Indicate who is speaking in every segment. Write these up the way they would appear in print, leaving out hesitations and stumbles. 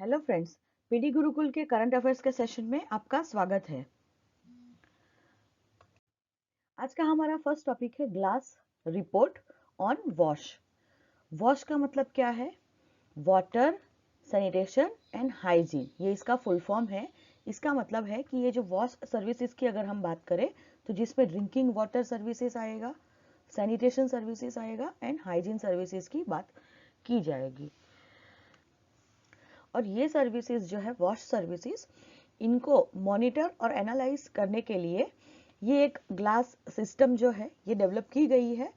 Speaker 1: Hello friends, PD Gurukul के current affairs के session में आपका स्वागत है। आज का हमारा फर्स्ट टॉपिक है glass report on wash. Wash का मतलब क्या है? वाटर, सैनिटेशन एंड हाइजीन, ये इसका फुल फॉर्म है। इसका मतलब है कि ये जो वॉश सर्विसेज की अगर हम बात करें तो जिसमें ड्रिंकिंग वाटर सर्विसेज आएगा, सैनिटेशन सर्विसेज आएगा एंड हाइजीन सर्विसेज की बात की जाएगी। और ये सर्विसेज जो है वॉश सर्विसेज, इनको मॉनिटर और एनालाइज करने के लिए ये एक ग्लास सिस्टम जो है ये डेवलप की गई है,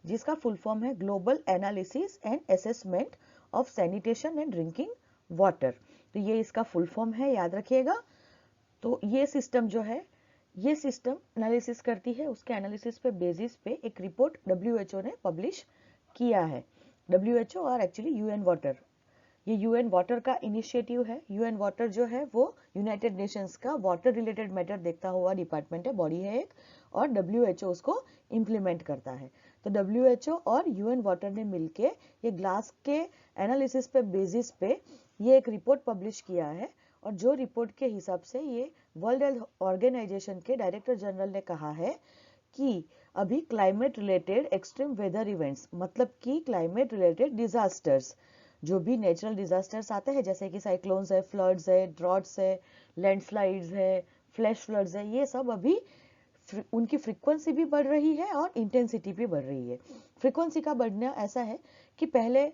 Speaker 1: जिसका फुल फॉर्म है global analysis and assessment of sanitation and drinking water. तो ये इसका फुल फॉर्म है, याद रखिएगा। तो ये सिस्टम जो है, ये सिस्टम एनालिसिस करती है, उसके एनालिसिस पे बेसिस पे एक रिपोर्ट डब्ल्यूएचओ ने पब्लिश किया है। डब्ल्यूएचओ और एक्चुअली यूएन वाटर, ये यूएन वाटर का इनिशिएटिव है। यूएन वाटर जो है वो यूनाइटेड नेशंस का वाटर रिलेटेड मैटर देखता हुआ डिपार्टमेंट है, बॉडी है एक, और डब्ल्यूएचओ उसको इम्प्लीमेंट करता है। तो डब्ल्यूएचओ और यूएन वाटर ने मिलके ये ग्लास के एनालिसिस पे बेसिस पे ये एक रिपोर्ट पब्लिश किया है। और जो रिपोर्ट के हिसाब से ये वर्ल्ड हेल्थ ऑर्गेनाइजेशन के डायरेक्टर जनरल ने कहा है कि अभी climate related extreme weather events, मतलब कि क्लाइमेट रिलेटेड डिजास्टर्स, जो भी नेचुरल डिजास्टर्स आते हैं जैसे कि साइक्लोन्स है, फ्लड्स है, ड्रॉट्स है, लैंडस्लाइड्स है, फ्लैश फ्लड्स है, ये सब अभी उनकी फ्रीक्वेंसी भी बढ़ रही है और इंटेंसिटी भी बढ़ रही है। फ्रीक्वेंसी का बढ़ना ऐसा है कि पहले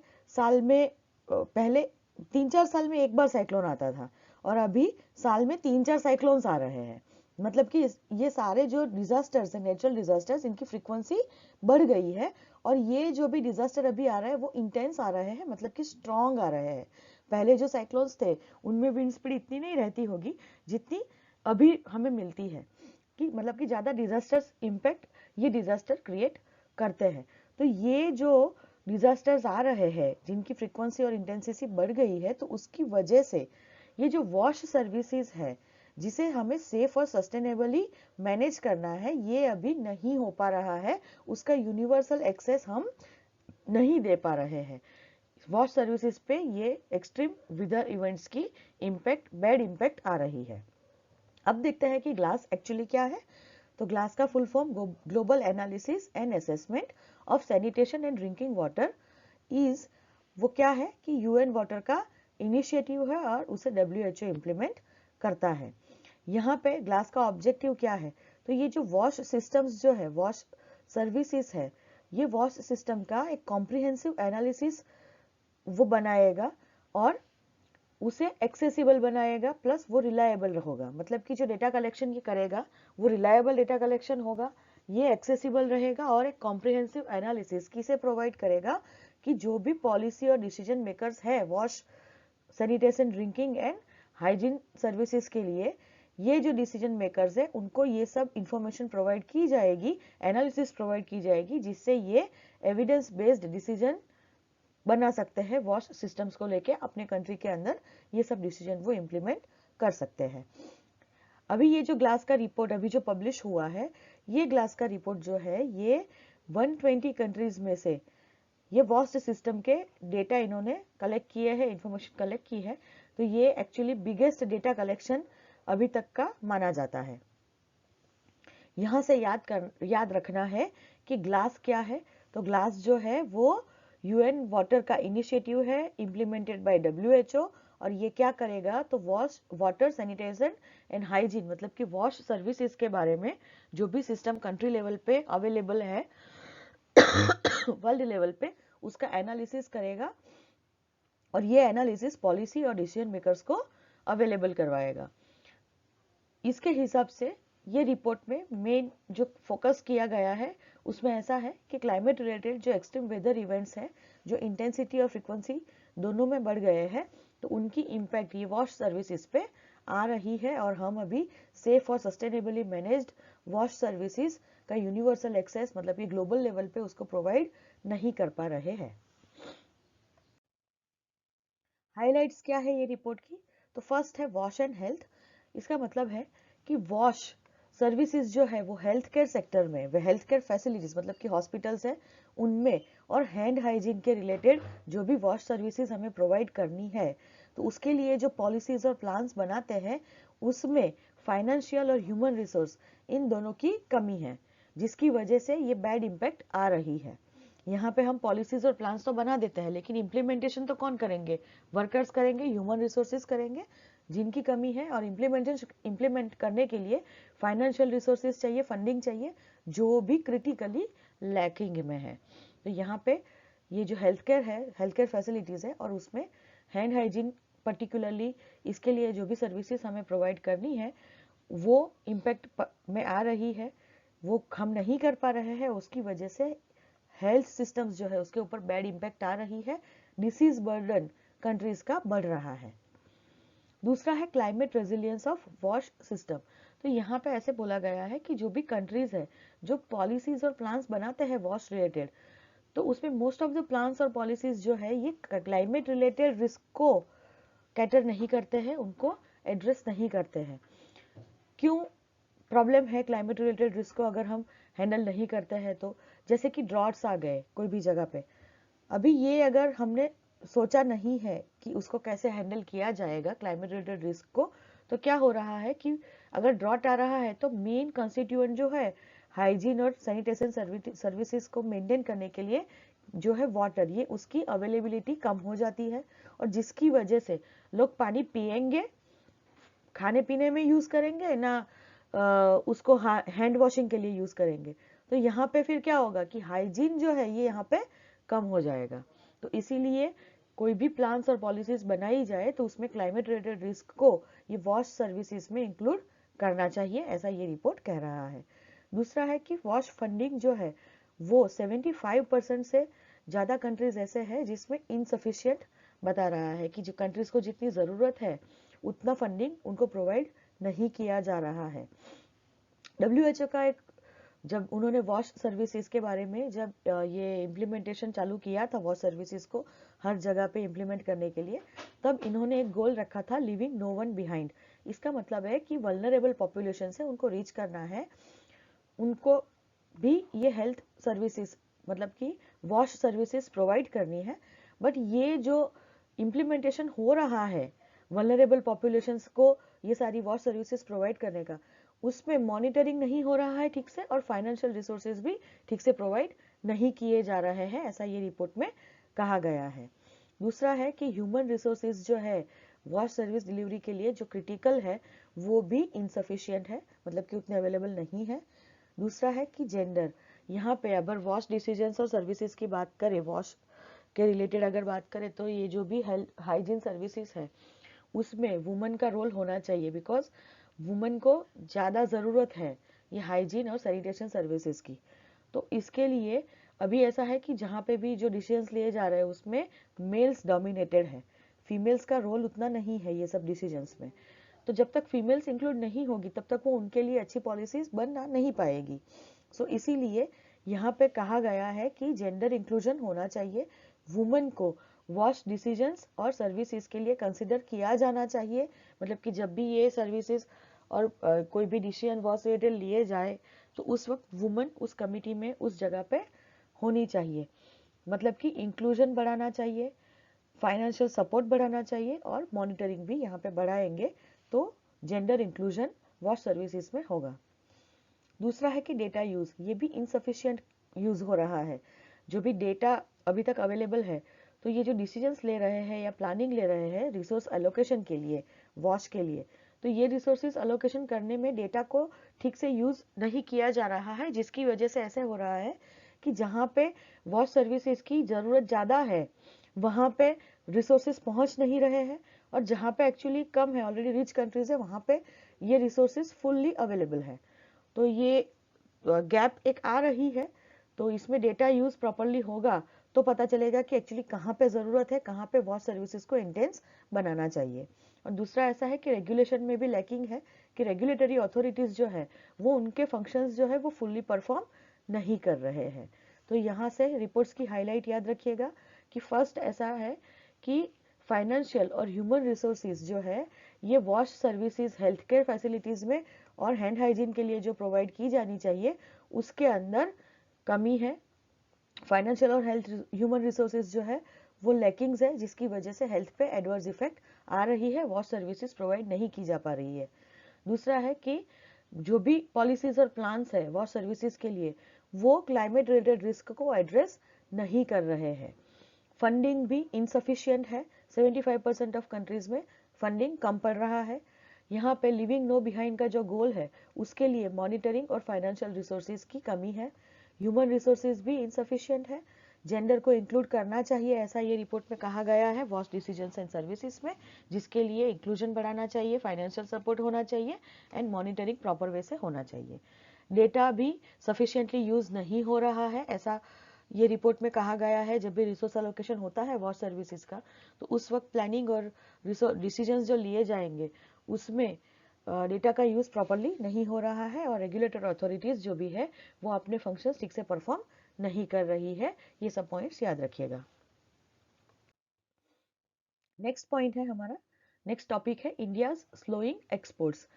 Speaker 1: 3-4 साल में एक बार साइक्लोन आता था और अभी साल में 3-4 साइक्लोन्स आ रहे हैं। मतलब कि ये सारे जो डिजास्टर्स है, नेचुरल डिजास्टर्स, इनकी फ्रीक्वेंसी बढ़ गई है। और ये जो भी डिजास्टर अभी आ रहा है वो इंटेंस आ रहे हैं, मतलब कि स्ट्रॉन्ग आ रहे हैं। पहले जो साइक्लोन्स थे उनमें विंड स्पीड इतनी नहीं रहती होगी जितनी अभी हमें मिलती है, कि मतलब कि ज्यादा डिजास्टर्स इम्पैक्ट ये डिजास्टर क्रिएट करते हैं। तो ये जो डिजास्टर्स आ रहे हैं जिनकी फ्रीक्वेंसी और इंटेंसिटी बढ़ गई है, तो उसकी वजह से ये जो वॉश सर्विसेज है जिसे हमें सेफ और सस्टेनेबली मैनेज करना है, ये अभी नहीं हो पा रहा है। उसका यूनिवर्सल एक्सेस हम नहीं दे पा रहे हैं। वॉश सर्विसेज पे ये एक्सट्रीम वेदर इवेंट्स की इम्पैक्ट, बैड इम्पैक्ट आ रही है। अब देखते हैं कि ग्लास एक्चुअली क्या है। तो ग्लास का full form global analysis and assessment of sanitation and drinking water is, वो क्या है कि यूएन वाटर का इनिशिएटिव है और उसे डब्ल्यूएचओ इम्प्लीमेंट करता है। यहाँ पे ग्लास का ऑब्जेक्टिव क्या है? तो ये जो वॉश सिस्टम्स जो है, वॉश सर्विसेज है, ये वॉश सिस्टम का एक कॉम्प्रिहेंसिव एनालिसिस वो बनाएगा और उसे एक्सेसिबल बनाएगा, प्लस वो रिलायबल होगा। मतलब कि जो डेटा कलेक्शन ये करेगा वो रिलायबल डेटा कलेक्शन होगा, ये एक्सेसिबल रहेगा और एक कॉम्प्रिहेंसिव एनालिसिस किसे प्रोवाइड करेगा कि जो भी पॉलिसी और डिसीजन मेकर्स है wash, sanitation, drinking and hygiene services के लिए, ये जो डिसीजन मेकर्स है उनको ये सब इंफॉर्मेशन प्रोवाइड की जाएगी, एनालिसिस प्रोवाइड की जाएगी, जिससे ये एविडेंस बेस्ड डिसीजन बना सकते हैं वॉश सिस्टम्स को लेके अपने कंट्री के अंदर। ये सब डिसीजन वो इम्प्लीमेंट कर सकते हैं। अभी ये जो ग्लास का रिपोर्ट अभी जो पब्लिश हुआ है, ये ग्लास का रिपोर्ट जो है ये 120 कंट्रीज में से ये वॉश सिस्टम के डेटा इन्होंने कलेक्ट किए हैं, इंफॉर्मेशन कलेक्ट की है। तो ये एक्चुअली बिगेस्ट डेटा कलेक्शन अभी तक का माना जाता है। यहाँ से याद रखना है कि ग्लास क्या है। तो ग्लास जो है वो यूएन वाटर का इनिशिएटिव है, इम्प्लीमेंटेड बाय डब्ल्यूएचओ। और ये क्या करेगा? तो wash, water, sanitation and hygiene, मतलब कि वॉश सर्विसेज के बारे में जो भी सिस्टम कंट्री लेवल पे अवेलेबल है वर्ल्ड लेवल पे, उसका एनालिसिस करेगा और ये एनालिसिस पॉलिसी और डिसीजन मेकर्स को अवेलेबल करवाएगा। इसके हिसाब से ये रिपोर्ट में मेन जो फोकस किया गया है उसमें ऐसा है कि क्लाइमेट रिलेटेड जो एक्सट्रीम वेदर इवेंट्स हैं, जो इंटेंसिटी और फ्रीक्वेंसी दोनों में बढ़ गए हैं, तो उनकी इम्पैक्ट ये वॉश सर्विसेज पे आ रही है। और हम अभी सेफ और सस्टेनेबली मैनेज्ड वॉश सर्विसेज का यूनिवर्सल एक्सेस, मतलब कि ग्लोबल लेवल पे उसको प्रोवाइड नहीं कर पा रहे हैं। हाइलाइट्स क्या है ये रिपोर्ट की? तो फर्स्ट है वॉश एंड हेल्थ। इसका मतलब है कि वॉश सर्विसेज जो है वो हेल्थ केयर सेक्टर में, वे हेल्थ केयर फैसिलिटीज, मतलब कि हॉस्पिटल्स है उनमें, और हैंड हाइजीन के रिलेटेड जो भी वॉश सर्विसेज हमें प्रोवाइड करनी है, तो उसके लिए जो पॉलिसीज और प्लान्स बनाते हैं उसमें फाइनेंशियल और ह्यूमन रिसोर्स इन दोनों की कमी है, जिसकी वजह से ये बैड इम्पैक्ट आ रही है। यहाँ पे हम पॉलिसीज और प्लान्स तो बना देते हैं, लेकिन इम्प्लीमेंटेशन तो कौन करेंगे? वर्कर्स करेंगे, ह्यूमन रिसोर्सेज करेंगे, जिनकी कमी है। और इम्प्लीमेंट करने के लिए फाइनेंशियल रिसोर्सेज चाहिए, फंडिंग चाहिए, जो भी क्रिटिकली लैकिंग में है। तो यहाँ पे ये जो हेल्थ केयर फैसिलिटीज़ है, और उसमें हैंड हाइजीन पर्टिकुलरली इसके लिए जो भी सर्विसेज हमें प्रोवाइड करनी है वो इम्पैक्ट में आ रही है, वो हम नहीं कर पा रहे हैं। उसकी वजह से हेल्थ सिस्टम्स जो है उसके ऊपर बैड इम्पैक्ट आ रही है, डिसीज बर्डन कंट्रीज का बढ़ रहा है। दूसरा है climate resilience of wash system. तो यहाँ पे ऐसे बोला गया है कि जो भी कंट्रीज है जो पॉलिसीज और प्लान्स बनाते हैं वॉश रिलेटेड, तो उसमें मोस्ट ऑफ द प्लान्स और पॉलिसीज जो है ये क्लाइमेट रिलेटेड रिस्क को कैटर नहीं करते हैं, उनको एड्रेस नहीं करते हैं। क्यों प्रॉब्लम है क्लाइमेट रिलेटेड रिस्क को अगर हम हैंडल नहीं करते हैं? तो जैसे कि ड्रॉट्स आ गए कोई भी जगह पे, अभी ये अगर हमने सोचा नहीं है कि उसको कैसे हैंडल किया जाएगा क्लाइमेट रिलेटेड रिस्क को, तो क्या हो रहा है कि अगर ड्रॉट आ रहा है तो मेन कंस्टिट्यूएंट जो है हाइजीन और सैनिटेशन सर्विसेज को मेंटेन करने के लिए जो है वाटर, ये उसकी अवेलेबिलिटी कम हो जाती है, और जिसकी वजह से लोग पानी पिएंगे, खाने पीने में यूज करेंगे ना, उसको हैंड वॉशिंग के लिए यूज करेंगे। तो यहाँ पे फिर क्या होगा कि हाइजीन जो है ये यहाँ पे कम हो जाएगा। तो इसीलिए कोई भी प्लान्स और पॉलिसीज बनाई जाए तो उसमें क्लाइमेट रिलेटेड रिस्क को ये वॉश सर्विसेज में इंक्लूड करना चाहिए, ऐसा ये रिपोर्ट कह रहा है। दूसरा है कि वॉश फंडिंग जो है वो 75% से ज़्यादा कंट्रीज ऐसे हैं जिसमें इनसफिशियंट बता रहा है कि जो कंट्रीज को जितनी ज़रूरत है उतना फंडिंग उनको प्रोवाइड नहीं किया जा रहा है। WHO का एक, जब उन्होंने वॉश सर्विसेज के बारे में जब ये इम्प्लीमेंटेशन चालू किया था वॉश सर्विसेज को हर जगह पे इम्प्लीमेंट करने के लिए, तब इन्होंने एक गोल रखा था लिविंग नो वन बिहाइंड। इसका मतलब है कि वल्नरेबल पॉपुलेशन से उनको रीच करना है, उनको भी ये हेल्थ सर्विसेज मतलब कि वॉश सर्विसेज प्रोवाइड करनी है। बट ये जो इम्प्लीमेंटेशन हो रहा है वल्नरेबल पॉपुलेशंस को ये सारी वॉश सर्विसेज प्रोवाइड करने का, उसमें मॉनिटरिंग नहीं हो रहा है ठीक से, और फाइनेंशियल रिसोर्सेज भी ठीक से प्रोवाइड नहीं किए जा रहे हैं, ऐसा ये रिपोर्ट में कहा गया है। दूसरा है कि ह्यूमन रिसोर्सेज जो है वॉश सर्विस डिलीवरी के लिए जो क्रिटिकल है वो भी इनसफिशियंट है, मतलब कि उतने अवेलेबल नहीं है। दूसरा है कि जेंडर, यहाँ पे अगर वॉश डिसीजंस और सर्विसेज की बात करें, वॉश के रिलेटेड अगर बात करें, तो ये जो भी हेल्थ हाइजीन सर्विसेज है उसमें वुमन का रोल होना चाहिए, बिकॉज वुमन को ज़्यादा ज़रूरत है ये हाइजीन और सैनिटेशन सर्विसेज की। तो इसके लिए अभी ऐसा है कि जहाँ पे भी जो डिसीजंस लिए जा रहे हैं उसमें मेल्स डोमिनेटेड है, फीमेल्स का रोल उतना नहीं है ये सब डिसीजंस में। तो जब तक फीमेल्स इंक्लूड नहीं होगी तब तक वो उनके लिए अच्छी पॉलिसीज बनना नहीं पाएगी। सो इसीलिए यहाँ पे कहा गया है कि जेंडर इंक्लूजन होना चाहिए, वुमेन को वॉश डिसीजंस और सर्विसेज के लिए कंसिडर किया जाना चाहिए। मतलब कि जब भी ये सर्विसेज और कोई भी डिसीजन वॉश रिलेटेड लिए जाए तो उस वक्त वुमेन उस कमिटी में उस जगह पे होनी चाहिए। मतलब कि इंक्लूजन बढ़ाना चाहिए, फाइनेंशियल सपोर्ट बढ़ाना चाहिए, और मॉनिटरिंग भी यहाँ पे बढ़ाएंगे तो जेंडर इंक्लूजन वॉश सर्विसेज में होगा। दूसरा है कि डेटा यूज, ये भी इनसफिशिएंट यूज हो रहा है। जो भी डेटा अभी तक अवेलेबल है, तो ये जो डिसीजंस ले रहे हैं या प्लानिंग ले रहे हैं रिसोर्स एलोकेशन के लिए, वॉश के लिए, तो ये रिसोर्सेज एलोकेशन करने में डेटा को ठीक से यूज नहीं किया जा रहा है, जिसकी वजह से ऐसे हो रहा है कि जहाँ पे वॉश सर्विसेज की जरूरत ज़्यादा है वहाँ पे रिसोर्सेज पहुँच नहीं रहे हैं, और जहाँ पे एक्चुअली कम है, ऑलरेडी रिच कंट्रीज है, वहाँ पे ये रिसोर्सेज फुल्ली अवेलेबल है। तो ये गैप एक आ रही है। तो इसमें डेटा यूज प्रॉपरली होगा तो पता चलेगा कि एक्चुअली कहाँ पे ज़रूरत है, कहाँ पे वॉश सर्विसेज को इंटेंस बनाना चाहिए। और दूसरा ऐसा है कि रेगुलेशन में भी लैकिंग है कि रेगुलेटरी अथॉरिटीज़ जो है वो उनके फंक्शंस जो है वो फुल्ली परफॉर्म नहीं कर रहे हैं। तो यहाँ से रिपोर्ट्स की हाईलाइट याद रखिएगा कि फर्स्ट ऐसा है कि फाइनेंशियल और ह्यूमन रिसोर्सेज जो है ये wash services health care facilities में और हैंड हाइजीन के लिए जो प्रोवाइड की जानी चाहिए उसके अंदर कमी है। फाइनेंशियल और हेल्थ ह्यूमन रिसोर्सेज जो है वो लैकिंग्स है, जिसकी वजह से हेल्थ पे एडवर्स इफेक्ट आ रही है वो सर्विसेज प्रोवाइड नहीं की जा पा रही है। दूसरा है कि जो भी पॉलिसीज और प्लान्स है वो सर्विसेज के लिए वो क्लाइमेट रिलेटेड रिस्क को एड्रेस नहीं कर रहे हैं। फंडिंग भी इनसफिशिएंट है, 75% ऑफ कंट्रीज में फंडिंग कम पड़ रहा है। यहाँ पे लिविंग नो बिहाइंड का जो गोल है उसके लिए मॉनिटरिंग और फाइनेंशियल रिसोर्सेज की कमी है। ह्यूमन रिसोर्सेज भी इनसफिशिएंट है। जेंडर को इंक्लूड करना चाहिए, ऐसा ये रिपोर्ट में कहा गया है वॉच डिसीजंस एंड सर्विसेज में, जिसके लिए इंक्लूजन बढ़ाना चाहिए, फाइनेंशियल सपोर्ट होना चाहिए एंड मॉनिटरिंग प्रॉपर वे से होना चाहिए। डेटा भी सफिशिएंटली यूज नहीं हो रहा है, ऐसा ये रिपोर्ट में कहा गया है। जब भी रिसोर्स एलोकेशन होता है वॉच सर्विसेज का, तो उस वक्त प्लानिंग और डिसीजंस जो लिए जाएंगे उसमें डेटा का यूज प्रॉपरली नहीं हो रहा है और रेगुलेटर अथॉरिटीज जो भी है वो अपने फंक्शन ठीक से परफॉर्म नहीं कर रही है। ये सब पॉइंट्स याद रखिएगा। नेक्स्ट पॉइंट है हमारा, नेक्स्ट टॉपिक है इंडिया स्लोइंग एक्सपोर्ट्स।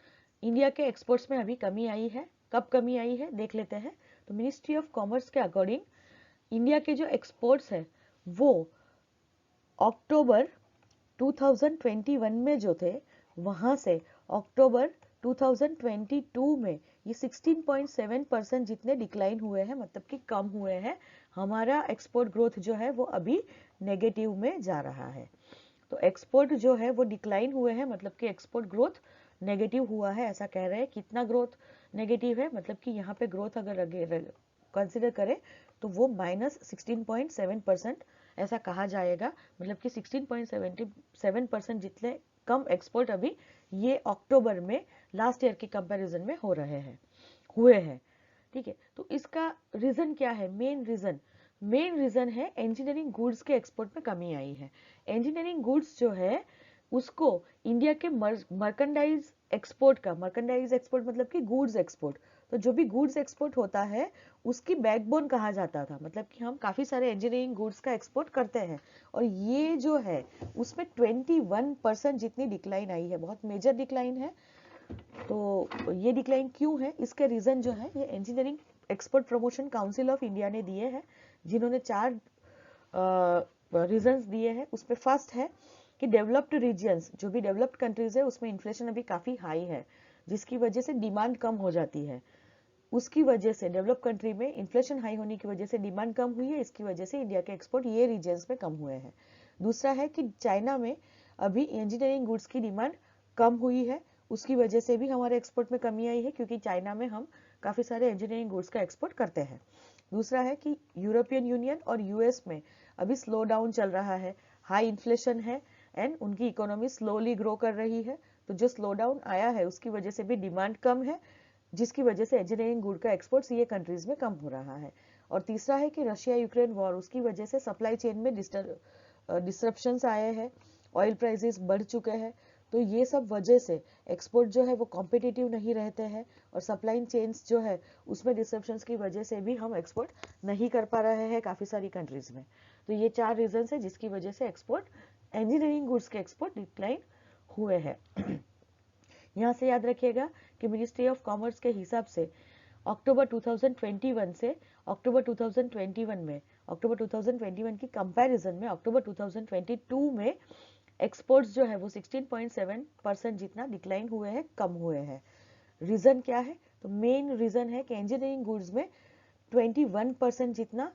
Speaker 1: इंडिया के एक्सपोर्ट्स में अभी कमी आई है। कब कमी आई है देख लेते हैं। तो मिनिस्ट्री ऑफ कॉमर्स के अकॉर्डिंग इंडिया के जो एक्सपोर्ट्स है वो अक्टूबर 2021 में जो थे वहां से अक्टूबर 2022 में ये 16.7% जितने डिक्लाइन हुए हैं, मतलब कि कम हुए हैं। हमारा एक्सपोर्ट ग्रोथ जो है वो अभी नेगेटिव में जा रहा है। तो एक्सपोर्ट जो है वो डिक्लाइन हुए हैं, मतलब कि एक्सपोर्ट ग्रोथ नेगेटिव हुआ है, ऐसा कह रहे हैं। कितना ग्रोथ नेगेटिव है, मतलब कि यहाँ पे ग्रोथ अगर कंसिडर करें तो वो -16.7% ऐसा कहा जाएगा। मतलब कि 16.77% जितने कम एक्सपोर्ट अभी ये अक्टूबर में लास्ट ईयर के कंपैरिजन में हो रहे हैं, हुए हैं। ठीक है, तो इसका रीजन क्या है? मेन रीजन है इंजीनियरिंग गुड्स के एक्सपोर्ट में कमी आई है। इंजीनियरिंग गुड्स जो है उसको इंडिया के मर्केंडाइज एक्सपोर्ट मतलब कि गुड्स एक्सपोर्ट, तो जो भी गुड्स एक्सपोर्ट होता है उसकी बैकबोन कहा जाता था। मतलब कि हम काफी सारे इंजीनियरिंग गुड्स का एक्सपोर्ट करते हैं और ये जो है उसमें 21% जितनी डिक्लाइन आई है, बहुत मेजर डिक्लाइन है। तो ये डिक्लाइन क्यों है, इसके रीजन जो है ये engineering export promotion council of India ने दिए हैं, जिन्होंने 4 रीजंस दिए हैं। उसमें फर्स्ट है कि डेवलप्ड रीजन्स, जो भी डेवलप्ड कंट्रीज है उसमें इन्फ्लेशन अभी काफी हाई है, जिसकी वजह से डिमांड कम हो जाती है। उसकी वजह से डेवलप कंट्री में इन्फ्लेशन हाई होने की वजह से डिमांड कम हुई है, इसकी वजह से इंडिया के एक्सपोर्ट ये रीजन्स में कम हुए हैं। दूसरा है कि चाइना में अभी इंजीनियरिंग गुड्स की डिमांड कम हुई है, उसकी वजह से भी हमारे एक्सपोर्ट में कमी आई है, क्योंकि चाइना में हम काफी सारे इंजीनियरिंग गुड्स का एक्सपोर्ट करते हैं। दूसरा है कि यूरोपियन यूनियन और यूएस में अभी स्लो डाउन चल रहा है, हाई इन्फ्लेशन है एंड उनकी इकोनॉमी स्लोली ग्रो कर रही है। तो जो स्लो डाउन आया है उसकी वजह से भी डिमांड कम है, जिसकी वजह से इंजीनियरिंग गुड का एक्सपोर्ट्स ये कंट्रीज में कम हो रहा है। और तीसरा है कि रशिया यूक्रेन वॉर, उसकी वजह से सप्लाई चेन में डिस्ट्रप्शंस आए हैं, ऑयल प्राइसेस बढ़ चुके हैं। तो ये सब वजह से एक्सपोर्ट जो है वो कॉम्पिटिटिव नहीं रहते हैं और सप्लाई चेन्स जो है उसमें डिस्ट्रप्शंस की वजह से भी हम एक्सपोर्ट नहीं कर पा रहे हैं काफी सारी कंट्रीज में। तो ये 4 रीजन है जिसकी वजह से एक्सपोर्ट, इंजीनियरिंग गुड्स के एक्सपोर्ट डिक्लाइन हुए हैं। यहाँ से याद रखिएगा कि मिनिस्ट्री ऑफ कॉमर्स के हिसाब से अक्टूबर 2021 से अक्टूबर 2021 की कंपैरिजन में अक्टूबर 2022 में एक्सपोर्ट्स जो है वो 16.7% जितना डिक्लाइन हुए हैं, कम हुए हैं। रीजन क्या है? तो मेन रीजन है कि इंजीनियरिंग गुड्स में 21% जितना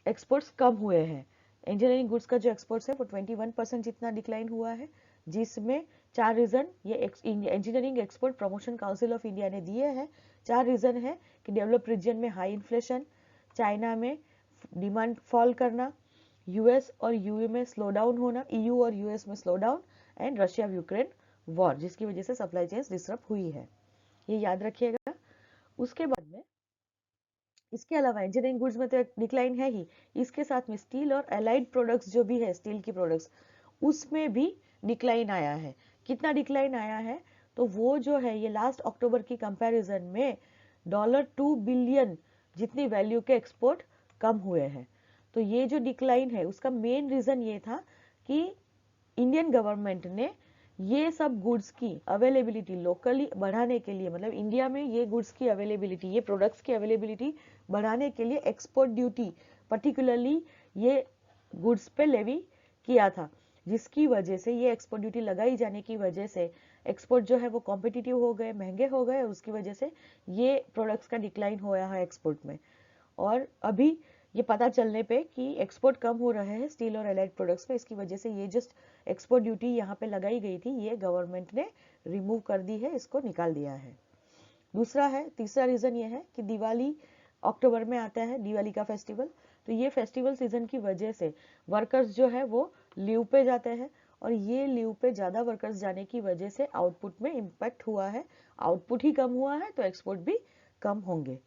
Speaker 1: एक्सपोर्ट्स कम हुए हैं। इंजीनियरिंग गुड्स का जो एक्सपोर्ट्स है वो 21% जितना डिक्लाइन हुआ है, जिसमें 4 रीजन ये engineering export promotion council of India ने दिए हैं। 4 रीजन है कि डेवलप्ड रीजन में हाई इन्फ्लेशन, चाइना में डिमांड फॉल करना, यूएस और यूए में स्लो डाउन होना, ईयू और यूएस में slow down and Russia Ukraine war, जिसकी वजह से सप्लाई चेन डिस्टर्ब हुई है। ये याद रखिएगा। उसके बाद में इसके अलावा इंजीनियरिंग गुड्स में तो एक डिक्लाइन है ही, इसके साथ में स्टील और एलाइड प्रोडक्ट्स जो भी है, स्टील की प्रोडक्ट्स, उसमें भी डिक्लाइन आया है। कितना डिक्लाइन आया है? तो वो जो है ये लास्ट अक्टूबर की कंपैरिजन में $2 बिलियन जितनी वैल्यू के एक्सपोर्ट कम हुए हैं। तो ये जो डिक्लाइन है उसका मेन रीजन ये था कि इंडियन गवर्नमेंट ने ये सब गुड्स की अवेलेबिलिटी लोकली बढ़ाने के लिए, मतलब इंडिया में ये गुड्स की अवेलेबिलिटी, ये प्रोडक्ट्स की अवेलेबिलिटी बढ़ाने के लिए एक्सपोर्ट ड्यूटी पर्टिकुलरली ये गुड्स पे लेवी किया था, जिसकी वजह से ये एक्सपोर्ट ड्यूटी लगाई जाने की वजह से एक्सपोर्ट जो है वो कॉम्पिटिटिव हो गए, महंगे हो गए, और उसकी वजह से ये प्रोडक्ट्स का डिक्लाइन हो रहा है एक्सपोर्ट में। और अभी ये पता चलने पे कि एक्सपोर्ट कम हो रहे हैं स्टील और एलाइड प्रोडक्ट्स में, इसकी वजह से ये जस्ट एक्सपोर्ट ड्यूटी यहाँ पे लगाई गई थी, ये गवर्नमेंट ने रिमूव कर दी है, इसको निकाल दिया है। तीसरा रीजन ये है कि दिवाली अक्टूबर में आता है, दिवाली का फेस्टिवल, तो ये फेस्टिवल सीजन की वजह से वर्कर्स जो है वो लीव पे जाते हैं, और ये लीव पे ज्यादा वर्कर्स जाने की वजह से आउटपुट में इम्पैक्ट हुआ है। आउटपुट ही कम हुआ है तो एक्सपोर्ट भी कम होंगे।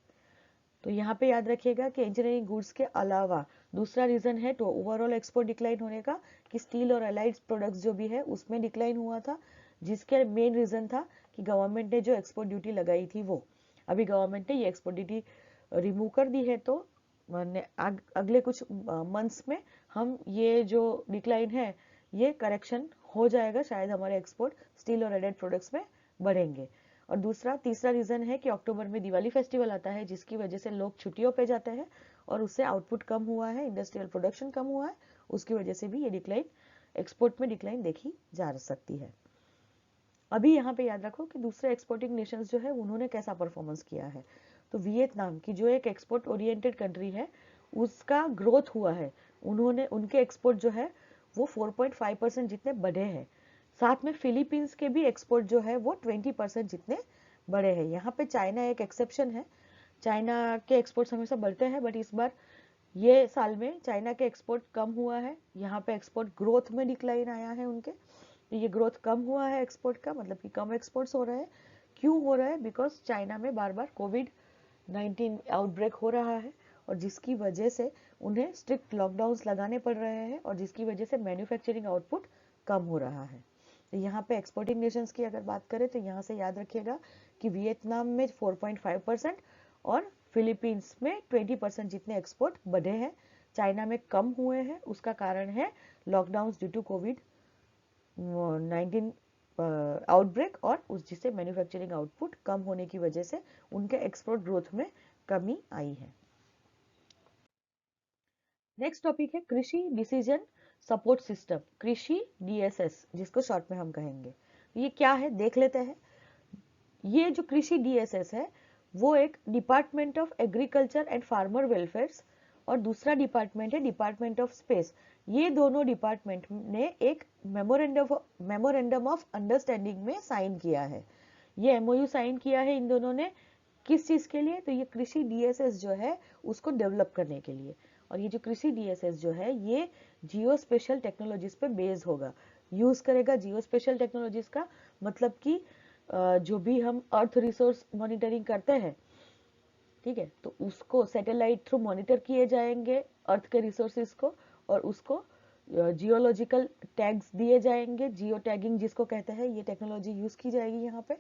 Speaker 1: तो यहाँ पे याद रखिएगा कि इंजीनियरिंग गुड्स के अलावा दूसरा रीजन है तो ओवरऑल एक्सपोर्ट डिक्लाइन होने का, कि स्टील और अलाइड प्रोडक्ट्स जो भी है उसमें डिक्लाइन हुआ था, जिसके मेन रीजन था कि गवर्नमेंट ने जो एक्सपोर्ट ड्यूटी लगाई थी वो, अभी गवर्नमेंट ने ये एक्सपोर्ट ड्यूटी रिमूव कर दी है, तो अगले कुछ मंथ्स में हम ये जो डिक्लाइन है ये करेक्शन हो जाएगा, शायद हमारे एक्सपोर्ट स्टील और एडेड प्रोडक्ट्स में बढ़ेंगे। और तीसरा रीजन है कि अक्टूबर में दिवाली फेस्टिवल आता है, जिसकी वजह से लोग छुट्टियों पे जाते हैं और उससे आउटपुट कम हुआ है, इंडस्ट्रियल प्रोडक्शन कम हुआ है, उसकी वजह से भी ये डिक्लाइन, एक्सपोर्ट में डिक्लाइन देखी जा सकती है। अभी यहाँ पे याद रखो कि दूसरे एक्सपोर्टिंग नेशंस जो है उन्होंने कैसा परफॉर्मेंस किया है। तो वियतनाम की जो एक एक्सपोर्ट ओरिएंटेड कंट्री है उसका ग्रोथ हुआ है, उनके एक्सपोर्ट जो है वो 4.5% जितने बढ़े हैं। साथ में फिलीपींस के भी एक्सपोर्ट जो है वो 20% जितने बढ़े हैं। यहाँ पे चाइना एक एक्सेप्शन है, चाइना के एक्सपोर्ट्स हमेशा बढ़ते हैं, बट इस बार ये साल में चाइना के एक्सपोर्ट कम हुआ है, यहाँ पे एक्सपोर्ट ग्रोथ में डिक्लाइन आया है उनके। ये ग्रोथ कम हुआ है एक्सपोर्ट का, मतलब कि कम एक्सपोर्ट्स हो रहे हैं। क्यों हो रहा है? बिकॉज चाइना में बार बार कोविड-19 आउटब्रेक हो रहा है, और जिसकी वजह से उन्हें स्ट्रिक्ट लॉकडाउन्स लगाने पड़ रहे हैं, और जिसकी वजह से मैन्युफैक्चरिंग आउटपुट कम हो रहा है। तो यहाँ पे एक्सपोर्टिंग नेशंस की अगर बात करें तो यहाँ से याद रखिएगा कि वियतनाम में 4.5% और फिलीपींस में 20% जितने एक्सपोर्ट बढ़े हैं। चाइना में कम हुए हैं, उसका कारण है लॉकडाउन ड्यू टू कोविड-19 आउटब्रेक, और उस जिससे मैन्युफैक्चरिंग आउटपुट कम होने की वजह से उनके एक्सपोर्ट ग्रोथ में कमी आई है। नेक्स्ट टॉपिक है कृषि डिसीजन सपोर्ट सिस्टम, कृषि डीएसएस जिसको शॉर्ट में हम कहेंगे। ये क्या है देख लेते हैं। ये जो कृषि डीएसएस है वो एक department of agriculture and farmer welfare, और दूसरा डिपार्टमेंट है डिपार्टमेंट ऑफ स्पेस। ये दोनों डिपार्टमेंट ने एक मेमोरेंडम ऑफ अंडरस्टैंडिंग में साइन किया है। ये एमओयू साइन किया है इन दोनों ने, किस चीज के लिए? तो ये कृषि डीएसएस जो है उसको डेवलप करने के लिए। और ये जो कृषि डीएसएस जो है ये जियो स्पेशल टेक्नोलॉजीज पे बेस्ड होगा, यूज करेगा जियो स्पेशल टेक्नोलॉजीज का, मतलब कि जो भी हम अर्थ रिसोर्स मॉनिटरिंग करते हैं, ठीक है, तो उसको सैटेलाइट थ्रू मॉनिटर किए जाएंगे अर्थ के रिसोर्सेज को, और उसको जियोलॉजिकल टैग्स दिए जाएंगे, जियो टैगिंग जिसको कहते हैं, ये टेक्नोलॉजी यूज की जाएगी यहाँ पे,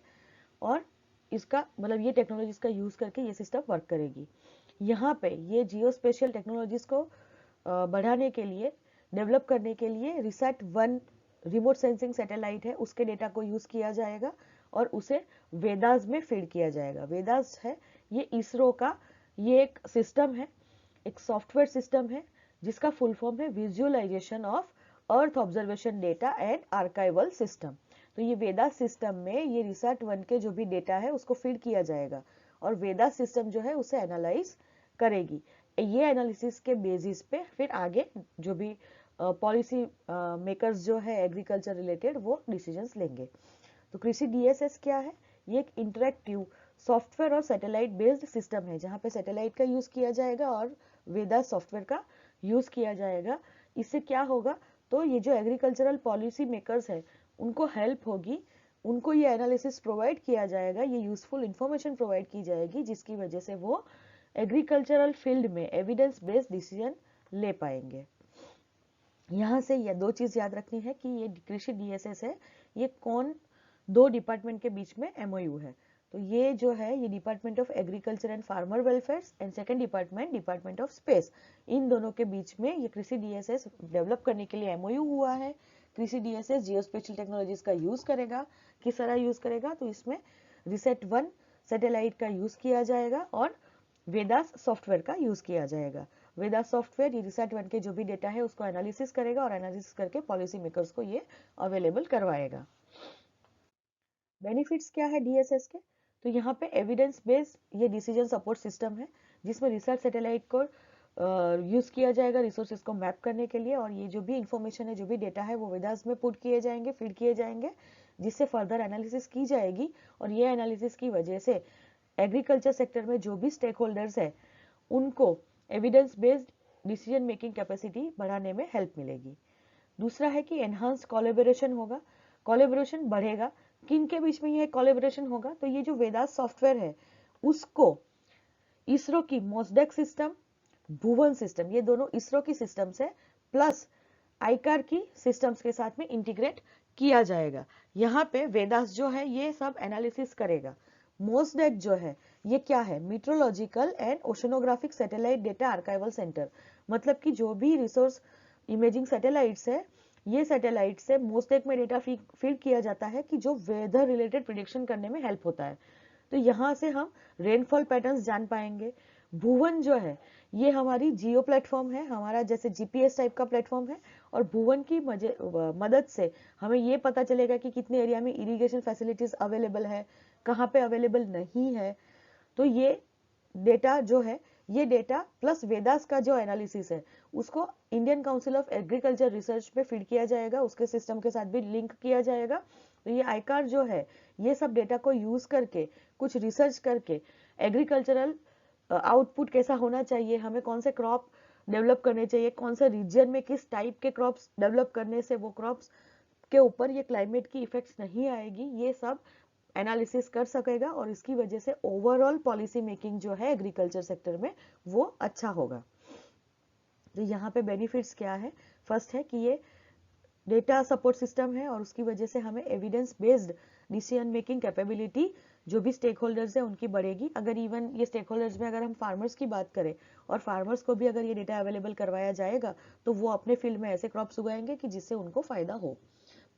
Speaker 1: और इसका मतलब ये टेक्नोलॉजीज का यूज करके ये सिस्टम वर्क करेगी। यहाँ पे ये जियो स्पेशल टेक्नोलॉजीज को बढ़ाने के लिए, डेवलप करने के लिए रिसैट-1 रिमोट सेंसिंग सैटेलाइट है, उसके डेटा को यूज किया जाएगा और उसे वेदास में फीड किया जाएगा। वेदास है ये इसरो का ये एक सिस्टम है, एक सॉफ्टवेयर सिस्टम है जिसका फुल फॉर्म है visualization of earth observation data and archival system. तो ये वेदास सिस्टम में ये रिसैट-1 के जो भी डेटा है उसको फीड किया जाएगा, और वेदास सिस्टम जो है उसे एनालाइज करेगी। ये एनालिसिस के बेसिस पे फिर आगे जो भी पॉलिसी मेकर्स जो है एग्रीकल्चर रिलेटेड वो डिसीजंस लेंगे। तो कृषि डीएसएस क्या है? ये एक इंटरेक्टिव सॉफ्टवेयर और सैटेलाइट बेस्ड सिस्टम है, जहाँ पे सैटेलाइट का यूज किया जाएगा और वेदा सॉफ्टवेयर का यूज किया जाएगा। इससे क्या होगा? तो ये जो एग्रीकल्चरल पॉलिसी मेकर्स है उनको हेल्प होगी, उनको ये एनालिसिस प्रोवाइड किया जाएगा, ये यूजफुल इंफॉर्मेशन प्रोवाइड की जाएगी, जिसकी वजह से वो एग्रीकल्चरल फील्ड में एविडेंस बेस्ड डिसीजन ले पाएंगे। यहाँ से ये दो चीज याद रखनी है कि ये कृषि डीएसएस है, ये कौन दो डिपार्टमेंट के बीच में एमओयू है। तो ये जो है ये department of agriculture and farmer welfare and second department of space, इन दोनों के बीच में ये कृषि डीएसएस डेवलप करने के लिए एमओयू हुआ है। कृषि डीएसएस जियो स्पेशल टेक्नोलॉजीज का यूज करेगा। किस तरह यूज करेगा? तो इसमें रिसैट-1 सैटेलाइट का यूज किया जाएगा और वेदास सॉफ्टवेयर का यूज किया जाएगा। वेदास सॉफ्टवेयर ये रिसर्च वन के जो भी डेटा है उसको एनालिसिस करेगा और एनालिसिस करके पॉलिसी मेकर्स को ये अवेलेबल करवाएगा। बेनिफिट्स क्या है डीएसएस के? तो यहाँ पे एविडेंस बेस्ड ये डिसीजन सपोर्ट सिस्टम है जिसमें रिसर्च सैटेलाइट को यूज किया जाएगा रिसोर्सेज को मैप करने के लिए, और ये जो भी इंफॉर्मेशन है, जो भी डेटा है, वो वेदास में पुट किए जाएंगे, फीड किए जाएंगे, जिससे फर्दर एनालिसिस की जाएगी। और ये एनालिसिस की वजह से एग्रीकल्चर सेक्टर में जो भी स्टेक होल्डर्स है उनको evidence based decision making capacity बढ़ाने में हेल्प मिलेगी। दूसरा है कि एनहांस्ड कोलैबोरेशन होगा, कोलैबोरेशन बढ़ेगा। किन के बीच में ये कोलैबोरेशन होगा? तो ये जो वेदास सॉफ्टवेयर है उसको इसरो की मोसडेक सिस्टम, भुवन सिस्टम, ये दोनों इसरो की सिस्टम्स है, प्लस आईकार की सिस्टम्स के साथ में इंटीग्रेट किया जाएगा। यहाँ पे वेदास जो है ये सब एनालिसिस करेगा। मोसडेक जो है ये क्या है? Meteorological and oceanographic satellite data archival centre, मतलब कि जो भी रिसोर्स इमेजिंग सैटेलाइट्स है, ये सैटेलाइट से मोसडेक में डेटा फीड किया जाता है कि जो वेदर रिलेटेड प्रिडिक्शन करने में हेल्प होता है। तो यहाँ से हम रेनफॉल पैटर्न्स जान पाएंगे। भुवन जो है ये हमारी जियो प्लेटफॉर्म है, हमारा जैसे जीपीएस टाइप का प्लेटफॉर्म है, और भुवन की मदद से हमें ये पता चलेगा कि कितने एरिया में इरिगेशन फैसिलिटीज अवेलेबल है, कहाँ पे अवेलेबल नहीं है। तो ये डेटा जो है, ये डेटा प्लस वेदास का जो एनालिसिस है उसको Indian council of agriculture research पे फीड किया जाएगा, उसके सिस्टम के साथ भी लिंक किया जाएगा। तो ये आईकार जो है ये सब डेटा को यूज करके कुछ रिसर्च करके एग्रीकल्चरल आउटपुट कैसा होना चाहिए, हमें कौन से क्रॉप डेवलप करने चाहिए, कौन से रीजन में किस टाइप के क्रॉप्स डेवलप करने से वो क्रॉप्स के ऊपर ये क्लाइमेट की इफेक्ट्स नहीं आएगी, ये सब एनालिसिस कर सकेगा। और इसकी वजह से ओवरऑल पॉलिसी मेकिंग जो है एग्रीकल्चर सेक्टर में वो अच्छा होगा। तो यहाँ पे बेनिफिट्स क्या है? फर्स्ट है कि ये डेटा सपोर्ट सिस्टम है और उसकी वजह से हमें evidence based decision making capability जो भी स्टेक होल्डर्स है उनकी बढ़ेगी। अगर इवन ये स्टेक होल्डर्स में अगर हम फार्मर्स की बात करें और फार्मर्स को भी अगर ये डेटा अवेलेबल करवाया जाएगा तो वो अपने फील्ड में ऐसे क्रॉप्स उगाएंगे कि जिससे उनको फायदा हो।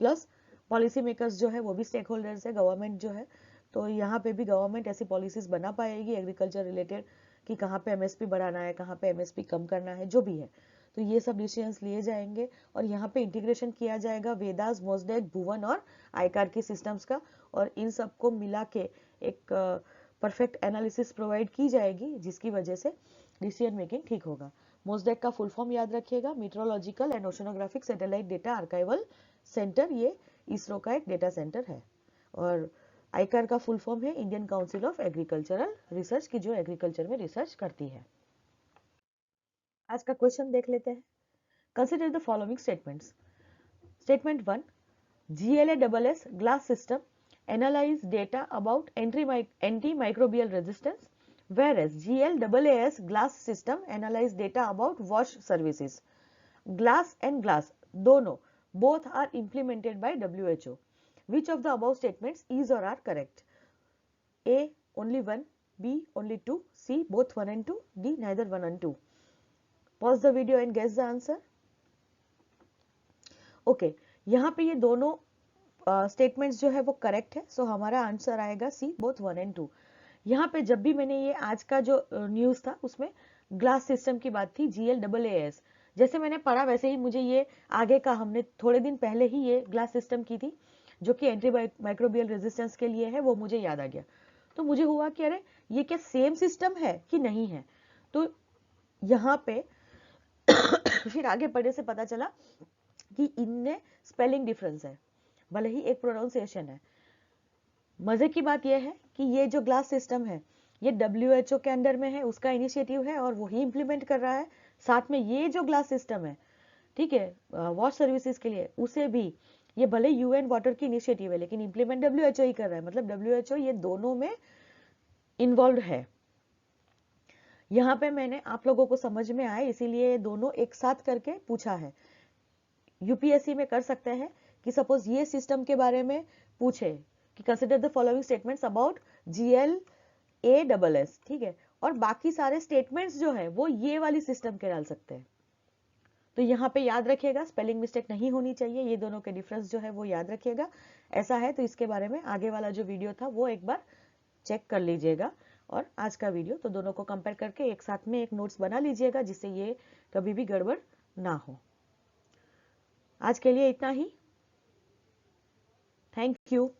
Speaker 1: प्लस पॉलिसी मेकर्स जो है वो भी स्टेक होल्डर्स है, गवर्नमेंट जो है, तो यहाँ पे भी गवर्नमेंट ऐसी पॉलिसीज बना पाएगी एग्रीकल्चर रिलेटेड कि कहाँ पे एमएसपी बढ़ाना है, कहाँ पे एमएसपी कम करना है, जो भी है। तो ये सब डिसीजंस लिए जाएंगे और यहाँ पे इंटीग्रेशन किया जाएगा वेदास, मोसडेक, भुवन और आईकार की सिस्टम्स का, और इन सबको मिला के एक परफेक्ट एनालिसिस प्रोवाइड की जाएगी जिसकी वजह से डिसीजन मेकिंग ठीक होगा। मोसडेक का फुल फॉर्म याद रखिएगा, meteorological and oceanographic satellite data archival centre, ये इसरो का एक डेटा सेंटर है। और आईकार का फुल फॉर्म है Indian council of agricultural research की जो एग्रीकल्चर में रिसर्च करती है। आज का क्वेश्चन देख लेते हैं। Consider the following statements. Statement 1, GLASS glass system analyze data about antimicrobial resistance, whereas GLAAS glass system analyze data about wash services. Glass and glass दोनों both are implemented by WHO. Which of the above statements is or are correct? A only 1, B only 2, C both 1 and 2, D neither 1 and 2. Pause the video and guess the answer. Okay, यहाँ पे ये दोनों statements जो है वो correct है, सो हमारा answer आएगा सी बोथ 1 and 2। यहाँ पे जब भी मैंने ये आज का जो न्यूज था उसमें ग्लास सिस्टम की बात थी, GLAAS, जैसे मैंने पढ़ा वैसे ही मुझे ये आगे का, हमने थोड़े दिन पहले ही ये ग्लास सिस्टम की थी जो कि एंटी माइक्रोबियल रेजिस्टेंस के लिए है, वो मुझे याद आ गया। तो मुझे हुआ कि अरे ये क्या सेम सिस्टम है कि नहीं है। तो यहाँ पे फिर आगे पढ़ने से पता चला कि इनमें स्पेलिंग डिफरेंस है, भले ही एक प्रोनाउंसिएशन है। मजे की बात यह है कि ये जो ग्लास सिस्टम है ये WHO के अंडर में है, उसका इनिशिएटिव है और वही इंप्लीमेंट कर रहा है। साथ में ये जो ग्लास सिस्टम है, ठीक है, वॉश सर्विसेज के लिए, उसे भी ये भले UN वाटर की इनिशिएटिव है लेकिन इंप्लीमेंट WHO ही कर रहा है, मतलब WHO ये दोनों में इन्वॉल्व है। यहाँ पे मैंने आप लोगों को समझ में आए इसीलिए दोनों एक साथ करके पूछा है। यूपीएससी में कर सकते हैं कि सपोज ये सिस्टम के बारे में पूछे कि consider the following statements about GLAAS, ठीक है, और बाकी सारे स्टेटमेंट्स जो है वो ये वाली सिस्टम के डाल सकते हैं। तो यहाँ पे याद रखिएगा स्पेलिंग मिस्टेक नहीं होनी चाहिए, ये दोनों के डिफरेंस जो है वो याद रखिएगा। ऐसा है तो इसके बारे में आगे वाला जो वीडियो था वो एक बार चेक कर लीजिएगा और आज का वीडियो, तो दोनों को कंपेयर करके एक साथ में एक नोट्स बना लीजिएगा जिससे ये कभी भी गड़बड़ ना हो। आज के लिए इतना ही। Thank you.